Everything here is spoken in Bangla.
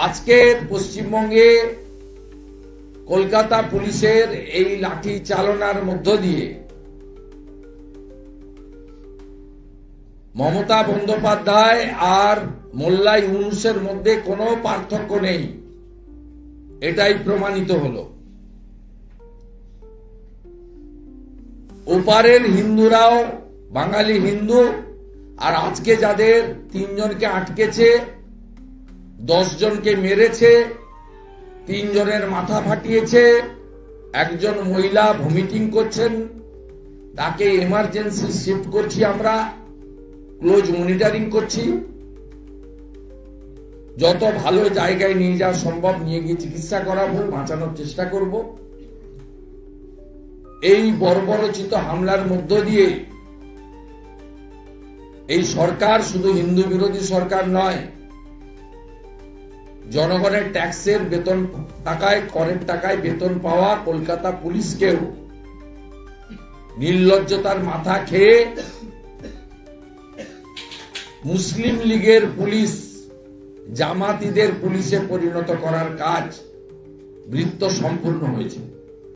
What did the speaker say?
আজকের পশ্চিমবঙ্গে কলকাতা পুলিশের এই লাঠি চালনার মধ্য দিয়ে মমতা বন্দ্যোপাধ্যায় আর মোল্লা ইউনূসের মধ্যে কোনো পার্থক্য নেই, এটাই প্রমাণিত হলো। ওপারের হিন্দুরাও বাঙালি হিন্দু, আর আজকে যাদের 3 জনকে আটকেছে, 10 জনকে মেরেছে, 3 জনের মাথা ফাটিয়েছে, একজন মহিলা ভমিটিং করছেন, তাকে এমার্জেন্সি শিফট করছি, আমরা ক্লোজ মনিটরিং করছি, যত ভালো জায়গায় নিয়ে যাওয়া সম্ভব নিয়ে গিয়ে চিকিৎসা করাবো, বাঁচানোর চেষ্টা করব। এই বর্বরচিত হামলার মধ্য দিয়ে এই সরকার শুধু হিন্দু বিরোধী সরকার নয়, জনগণের ট্যাক্সের বেতন টাকায়, করের টাকায় বেতন পাওয়া কলকাতা পুলিশকেও নির্লজ্জতার মাথা খেয়ে মুসলিম লীগের পুলিশ জামাতিদের পুলিশে পরিণত করার কাজ বৃত্ত সম্পূর্ণ হয়েছে।